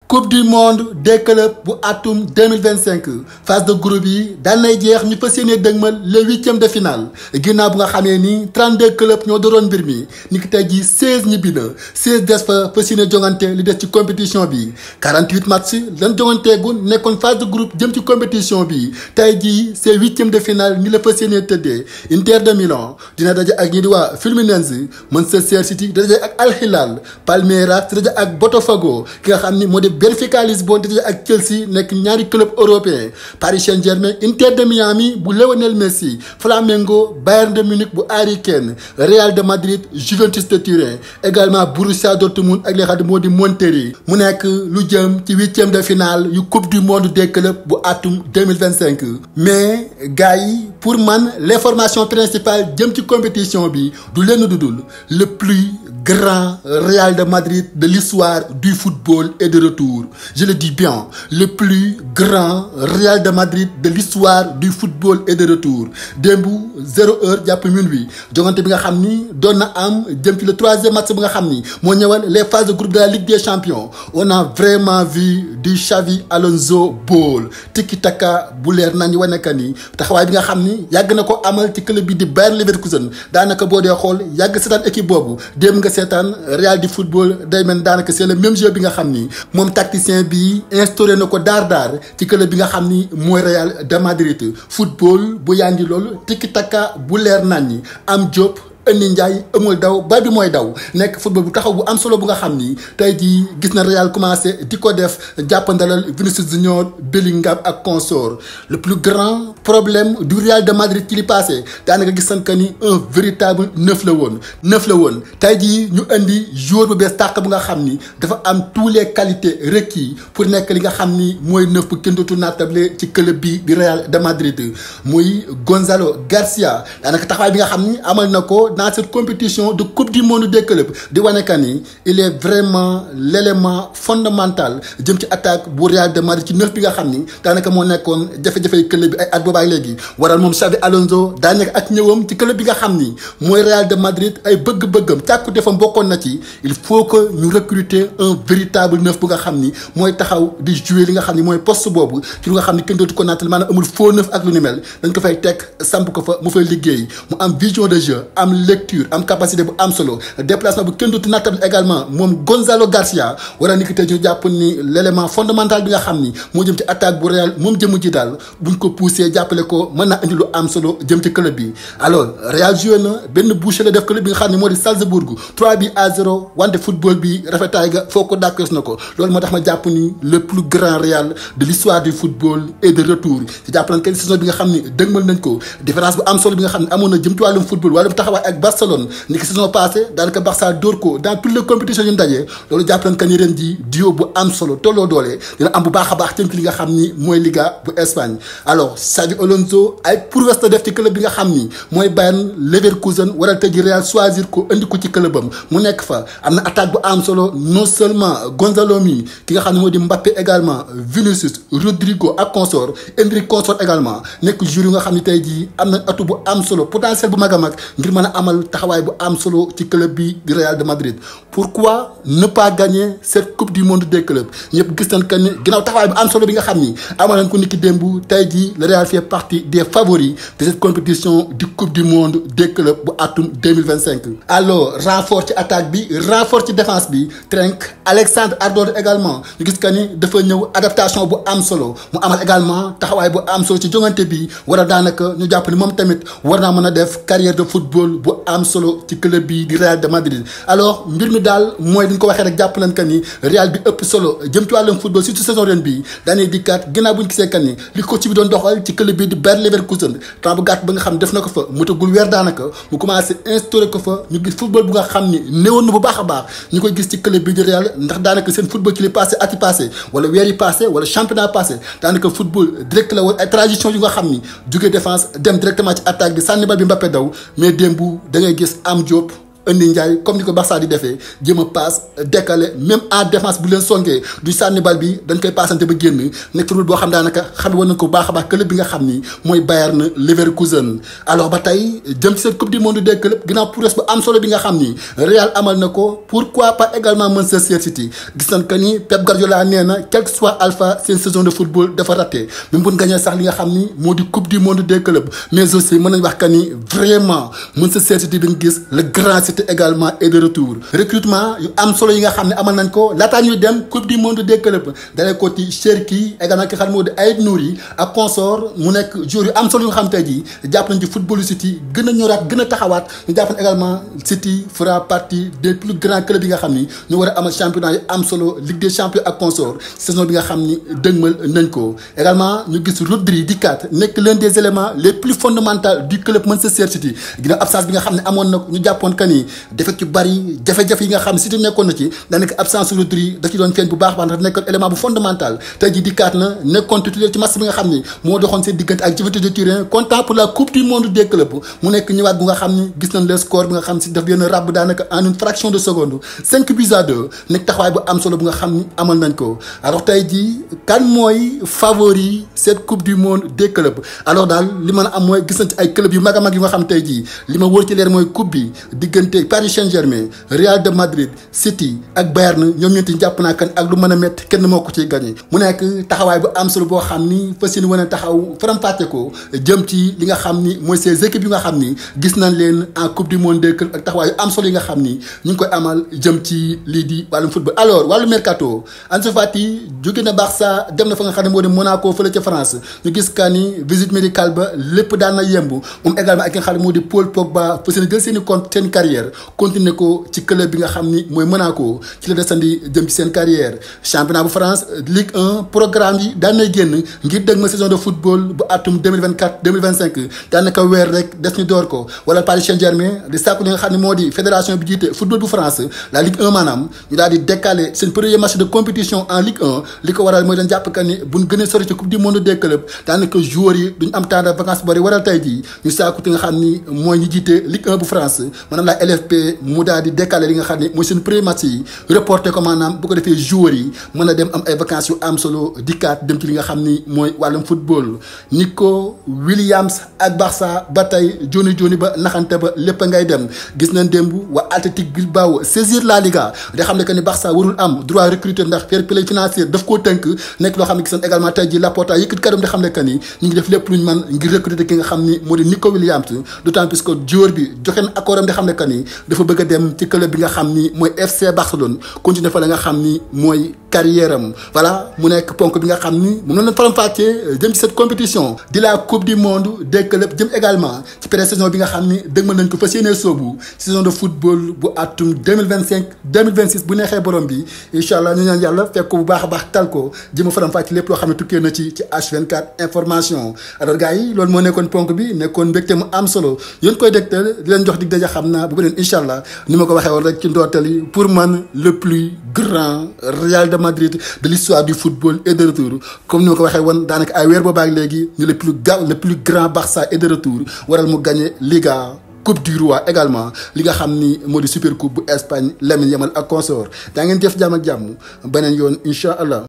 coupe du monde des clubs bu atum 2025 phase de groupe yi daan nay jeex ñu fas yéene dëgmal les huitièmes de finale ginnaaw bu nga xamee ni 32 clubs ñoo dooroon mbir mi ni ki tey jii 16 ñibbi na 16 des fa fas yéene jongante li des ci compétition bi 48 match lan jonganteegul nekkoon phase de groupe jëm ci compétition bi tey jii ces huitièmes de finale ni la fas yéene tëddee Inter de Milan dina daje ak ñi di waa Fluminense, Manchester City dina daje ak Al Hilal, Palmeiras dina daje ak Botafogo ki nga xam ni moo di Benfica Lisbonne di ak Chelsea nekk ñaari club européen Paris Saint-Germain Inter de Miami bu Lionel Messi Flamengo Bayern de Munich bu Harry Kane Real de Madrid Juventus de Turin également Borussia Dortmund ak li nga xam ne moo di Monterrey mu nekk lu jëm ci huitième de finale yu coupe du monde des clubs bu atum 2025 mais gars yi pour man l'information principale jëm ci compétition bi du lenn dudul le plus grand Real de Madrid de l'histoire du football est de retour. Je le dis bien, le plus grand Real de Madrid de l'histoire du football est de retour. Dembu 0h jàpp minuit jongante bi nga xam ni doon na am jëm ci le troisième match bi nga xam ni moo ñëwal les phases de groupe de la Ligue des Champions. On a vraiment vu du Xavi Alonso ball tiki-taka bu leer nañu wane ka ni taxawaay bi nga xam ni yàgg na ko amal ci club bi di Bayer Leverkusen daanaka boo dee xool yàgg seetaan équipe boobu démb nga seetaan Real di football day mel daanaka c'est le même jeu bi nga xam ni moom tacticien bi instauré na ko daar ci club bi nga xam ni mooy Real de Madrid football bu yàngi loolu tiki-taka bu leer naññi am Diop Indi Ndiaye amul daw ba bi mooy daw nekk football bu taxaw bu am solo bu nga xam ni tey jii gis na Real commencé di ko def jàppandalal Vinicius Junior Bellingham ak consort le plus grand problème du Real de Madrid ci li passé daanaka gis nañ que ni un véritable neuf la woon tey jii ñu indi joueur bu bees tàq bu nga xam ni dafa am tous les qualités requises pour nekk li nga xam ni mooy neuf bu kenn dootu naatable ci club bi di Real de Madrid muy Gonzalo Garcia daanaka taxawaay bi nga xam ni amal na ko dans cette compétition de coupe du monde des clubs di wane ka ni il est vraiment l'élément fondamental jëm ci attaque bu Real de Madrid ci neuf bi nga xam ni daanaka moo nekkoon jafe-jafe club bi ay at boobaak léegi waral moom Xavi Alonso daa nekk ak ñëwam ci club bi nga xam ni mooy Real de Madrid ay bëgg-bëggam càkku defam bokkoon na ci il faut que ñu recruter un véritable neuf bu nga xam ni mooy taxaw di jouer li nga xam ni mooy poste boobu ci lu nga xam ni kenn dootu ko naatal maanaam amul faux neuf ak lu ni mel dañ ko fay teg samp ko fa mu fay liggéey mu am vision de jeu am lecture am capacité bu am solo déplacement bu kenn dootu naatable également moom Gonzalo Garcia wala ni ki tey ñu jàpp ni l'élément fondamental bi nga xam ni moo jëm ci attaque bu Real moom jëmu ji daal buñ ko poussé jàppale ko mën naa indi lu am solo jëm ci club bi alors Real joué na benn boucher la def club bi nga xam ne moo di Salzbourg 3-0 wante football bi rafetaay ga foo ko dàkkees na ko loolu moo tax ma jàpp ni le plus grand Real de l'histoire du football est de retour ci jàpp nañ kenn saison bi nga xam ni dëgmal nañ ko différence bu am solo bi nga xam ne amoon na jëm ci wàllum football wàllum taxawaay ak Barcelone ni ki saison passée daanaka Barça dóor ko dans toutes les compétitions yu ndaje loolu jàpp nañ que ni ren ji duo bu am solo tolloo doole dina am bu baax a baax ci li nga xam ni mooy Liga bu Espagne alors Xavi Alonso ay prouesse la def ci club bi nga xam ni mooy Bayern Leverkusen waral tey ji Real choisir ko indi ko ci clubam mu nekk fa am na attaque bu am solo non seulement Gonzalo mi ki nga xam ne moo di Mbappé également Vinicius Rodrigo ak consort Endrick consort également nekk joueur yu nga xam ni tey jii am na atu bu am solo potentiel bu mag a mag ngir mën a amal taxawaay bu am solo ci club bi di Real de Madrid pourquoi ne pas gagner cette coupe du monde des clubs ñëpp gis nañ que ni ginnaaw taxawaay bu am solo bi nga xam ni amal nañ ko niki démb tey jii le Real fait partie des favoris de cette compétition du coupe du monde des clubs bu atum 2025 alors renfort ci attaque bi renfort ci défense bi Trenk Alexandre Arnold également ñu gis que ni dafa ñëw adaptation bu am solo mu amal également taxawaay bu am solo ci jongante bi war a daanaka ñu jàpp ni moom tamit war naa mën a def carrière de football bu am solo ci club bi di Real de Madrid alors mbir mi daal mooy dañ ko waxee rek jàpp nañ que ni Real bi ëpp solo jëm ci wàllum football surtout saison ren bi daanay dikkaat ginnaaw bu ñu gisee que ni li coach bi doon doxal ci club bi di Bayer Leverkusen temps bu gàtt ba nga xam def na ko fa mu tagul weer daanaka mu commencé instauré ko fa ñu gis football bu nga xam ni néewoon na bu baax a baax ñu koy gis ci club bi di Real ndax daanaka seen football ci li passé at yi passé wala weer yi passé wala championnat passé daanaka football direct la woon ay transition yu nga xam ni jógee défense dem directement ci attaque bi sànni bal bi Mbappé daw mais démb da ngay gis am Diop indi Ndiaye comme ni ko Barça di defee jéem a passe décalé même en défense bu leen songee du sànni bal bi dañ koy passante ba génn nekk football boo xam daanaka xam woon nañ ko baax a baax club bi nga xam ni mooy Bayern Leverkusen. alors ba tey jëm ci cette coupe du monde des clubs ginnaaw prouesse bu am solo bi nga xam ni Real amal na ko pourquoi pas également Manchester City gis nañ que ni Pep Guardiola nee na quel que soit alpha seen saison de football dafa raté même bu ñu gagné sax li nga xam ni moo di coupe du monde des clubs mais aussi mën nañ wax que ni vraiment Manchester City bi nga gis le grand City également est de retour recrutement yu am solo yi nga xam ne amal nañ ko laataa ñuy dem coupe du monde des clubs dalee ko ci Cherki également ki xam moo di Aït Nouri ak consort mu nekk joueur yu am solo yu nga xam tey jii jàpp nañ ci football City gën a ñoraat gën a taxawaat ñu jàpp ne également City fera partie des plus grands clubs yi nga xam ni ñu war a amal championnat yu am solo Ligue des champions ak consort saison bi nga xam ni dëgmal nañ ko également ñu gis Rodri di kat nekk l'un des éléments les plus fondamentaux du club Manchester City ginnaaw absence bi nga xam ne amoon na ñu jàppoon que ni defet yu bari jafe-jafe yi nga xam ne City nekkoon na ci daanaka absence Rodri da ci doon feeñ bu baax baax ndax nekkoon élément bu fondamental tey jii dikkaat na nekkoon titulaire ci match bi nga xam ni moo doxoon seen diggante ak Juventus de Turin content pour la coupe du monde des clubs mu nekk ñëwaat bu nga xam ni gis nañ le score bi nga xam si daf benn ràbb daanaka en une fraction de seconde 5-2 nekk taxawaay bu am solo bu nga xam ni amal nañ ko alors tey jii kan mooy favori cette coupe du monde des clubs alors daal li mën a am mooy gis nañ ci ay club yu mag a mag yu nga xam tey jii li ma wóor ci leer mooy coupe bi diggante Paris Saint-Germain Real de Madrid City ak Bayern ñoom ñeenti jàpp naa kan ak lu mën a métti kenn moo ko ciy gagné mu nekk taxawaay bu am solo boo xam ni fas yéene wane taxaw faram-fàcce ko jëm ci li nga xam ni mooy ces équipes yu nga xam ni gis nañ leen en coupe du monde des clubs ak taxawaay yu am solo yi nga xam ni ñu ngi koy amal jëm ci lii di wàllum football. alors wàllu mercato Ansu Fati jóge na Barça dem na fa nga xam ne moo di Monaco fële ca France ñu gis ka ni visite médicale ba lépp daan na yemb moom également ak ki nga xam ne moo di Paul Pogba fas yéene jël seen i compte seen carrière continuer ko ci club bi nga xam ni mooy Monaco ci la desandi jëm ci seen carrière championnat bu France Ligue 1 programme yi daan nay génn ngir dëgg ma saison de football bu atum 2024-2025 daanaka weer rek des ñu door ko wala Paris Saint-Germain di sàkku li nga xam ne moo di fédération bi jiite football bu France la Ligue 1 maanaam ñu daal di décaler seen premier match de compétition en Ligue 1 li ko waral mooy dañ jàpp que ni buñ gën a sori ci coupe du monde des clubs daanaka joueurs yi duñ am temps de vacances bari waral tey jii ñu sàkku ti nga xam ni mooy ñi jiite Ligue 1 bu France maanaam la LFP mu daal di décaler li nga xam ne mooy seen premier match yi reporté ko maanaam bu ko defee joueurs yi mën a dem am ay vacances yu am solo dikkaat dem ci li nga xam ni mooy wàllum football. Nico Williams ak Barça ba tey joni ba naxante ba lépp ngay dem gis nañ démb waa Athletic Bilbao saisir la Liga da xam ne que ni Barça warul am droit recruter ndax fair play financier daf koo tënk nekk loo xam ne gis nañ également tey ji Laporta yëkkati kàddu di xam ne que ni ñu ngi def lépp luñ mën ngir recruter ki nga xam ni moo di Nico Williams d'autant plus que joueur bi joxe na accord am di xam ne que ni dafa bëgg a dem ci club bi nga xam ni mooy FC Barcelone continuer fa la nga xam ni mooy carrière am voilà mu nekk ponk bi nga xam ni moom la faram-fàccee jëm ci cette compétition di la coupe du monde des clubs jëm également ci pré-saison bi nga xam ni dëgmal nañ ko fas yéenee soobu saison de football bu atum 2025-2026 bu neexee borom bi incha allah ñu ñaan yàlla fekk ko bu baax a baax tal ko jëm a faram-fàcce lépp loo xam ne tukkee na ci H24 information. alors gars yi loolu moo nekkoon ponk bi nekkoon mbégte mu am solo yéen koy dégtal di leen jox dig daja xam naa bu beneen incha allah ni ma ko waxee woon rek ci ndoorteel yi pour man le plus grand Real de Madrid de l'histoire du football est de retour comme ni ma ko waxee woon daanaka ay weer boobaak léegi ñu le plus grand Barça est de retour waral mu gagné Liga Coupe du Roi également li nga xam ni moo di super coupe bu Espagne Lamine Yamal ak consort daa ngeen def jàmm ak jàmm beneen yoon incha allah.